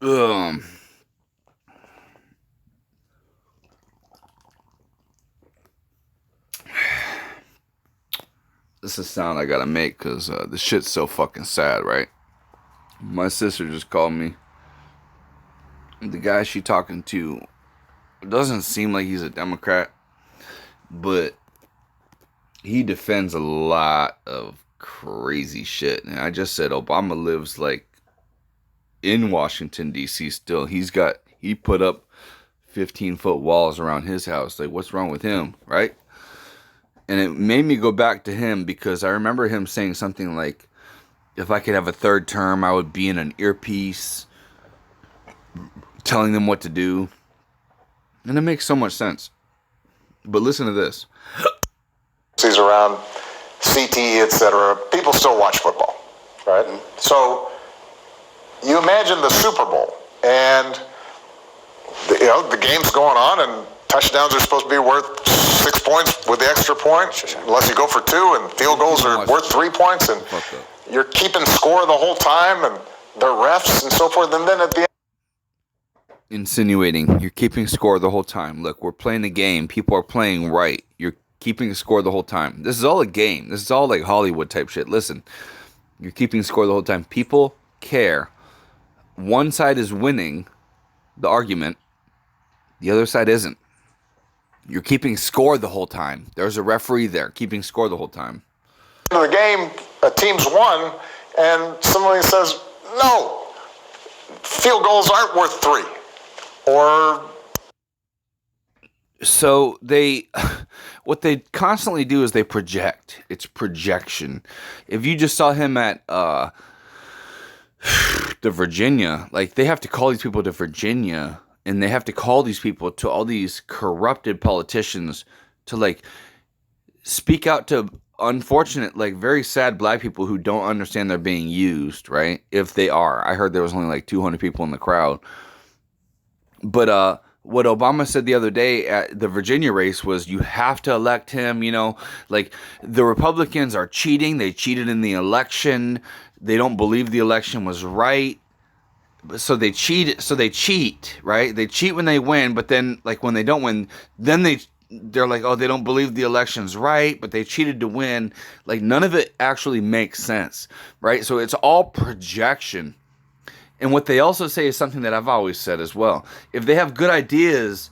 Um, this is a sound I gotta make because the shit's so fucking sad, right? My sister just called me. The guy she talking to doesn't seem like he's a Democrat, but he defends a lot of crazy shit. And I just said Obama lives like in Washington D.C. still. He put up 15-foot walls around his house. Like, what's wrong with him, right? And it made me go back to him because I remember him saying something like, if I could have a third term, I would be in an earpiece telling them what to do. And it makes so much sense. But listen to this. Around CTE, etc. People still watch football, right? So you imagine the Super Bowl, and the game's going on, and touchdowns are supposed to be worth 6 points with the extra point, unless you go for 2, and field goals are worth 3 points, and you're keeping score the whole time, and the refs and so forth, and then at the end, insinuating you're keeping score the whole time. Look, we're playing a game. People are playing right. You're keeping score the whole time. This is all a game. This is all like Hollywood type shit. Listen, you're keeping score the whole time. People care. One side is winning the argument. The other side isn't. You're keeping score the whole time. There's a referee there keeping score the whole time. In the game, a team's won, and somebody says, no, field goals aren't worth 3. Or so what they constantly do is they project. It's projection. If you just saw him at the Virginia, like they have to call these people to Virginia, and they have to call these people to all these corrupted politicians to like speak out to unfortunate, like very sad black people who don't understand they're being used, right? If they are. I heard there was only like 200 people in the crowd. But what Obama said the other day at the Virginia race was you have to elect him, like the Republicans are cheating. They cheated in the election. They don't believe the election was right. So they cheat. So they cheat, right? They cheat when they win, but then like when they don't win, then they're like, oh, they don't believe the election's right, but they cheated to win. Like none of it actually makes sense, right? So it's all projection. And what they also say is something that I've always said as well. If they have good ideas,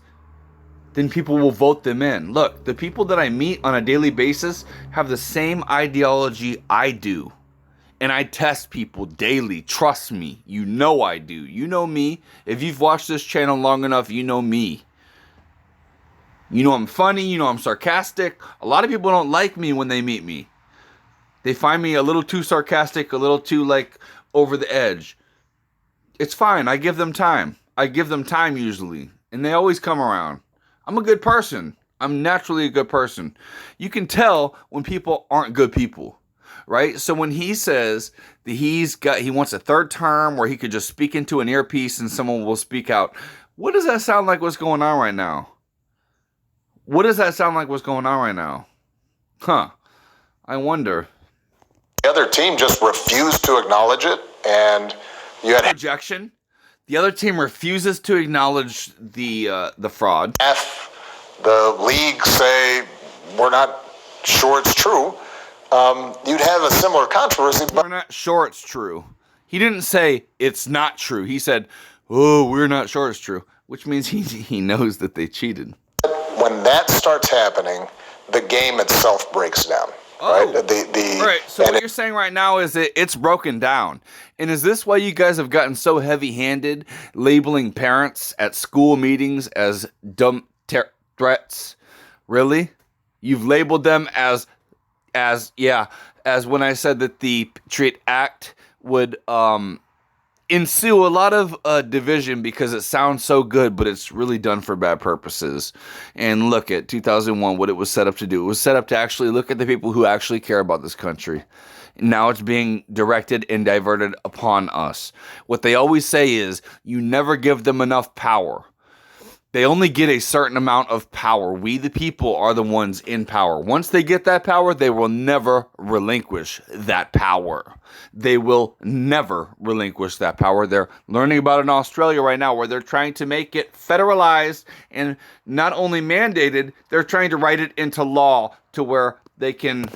then people will vote them in. Look, the people that I meet on a daily basis have the same ideology I do. And I test people daily. Trust me. You know I do. You know me. If you've watched this channel long enough, you know me. You know I'm funny. You know I'm sarcastic. A lot of people don't like me when they meet me. They find me a little too sarcastic, a little too like over the edge. It's fine. I give them time. I give them time usually. And they always come around. I'm a good person. I'm naturally a good person. You can tell when people aren't good people, right? So when he says that he wants a third term where he could just speak into an earpiece and someone will speak out, what does that sound like what's going on right now? What does that sound like what's going on right now? Huh. I wonder. The other team just refused to acknowledge it, and you had projection. The other team refuses to acknowledge the fraud. The league say we're not sure it's true. You'd have a similar controversy. But we're not sure it's true. He didn't say it's not true. He said, "Oh, we're not sure it's true," which means he knows that they cheated. When that starts happening, the game itself breaks down. Oh. Right. All right. So what you're saying right now is that it's broken down. And is this why you guys have gotten so heavy-handed labeling parents at school meetings as dumb threats? Really? You've labeled them as when I said that the Patriot Act would ensue a lot of division because it sounds so good, but it's really done for bad purposes. And look at 2001, what it was set up to do. It was set up to actually look at the people who actually care about this country. Now it's being directed and diverted upon us. What they always say is, you never give them enough power. They only get a certain amount of power. We, the people, are the ones in power. Once they get that power, they will never relinquish that power. They will never relinquish that power. They're learning about it in Australia right now, where they're trying to make it federalized and not only mandated, they're trying to write it into law to where they can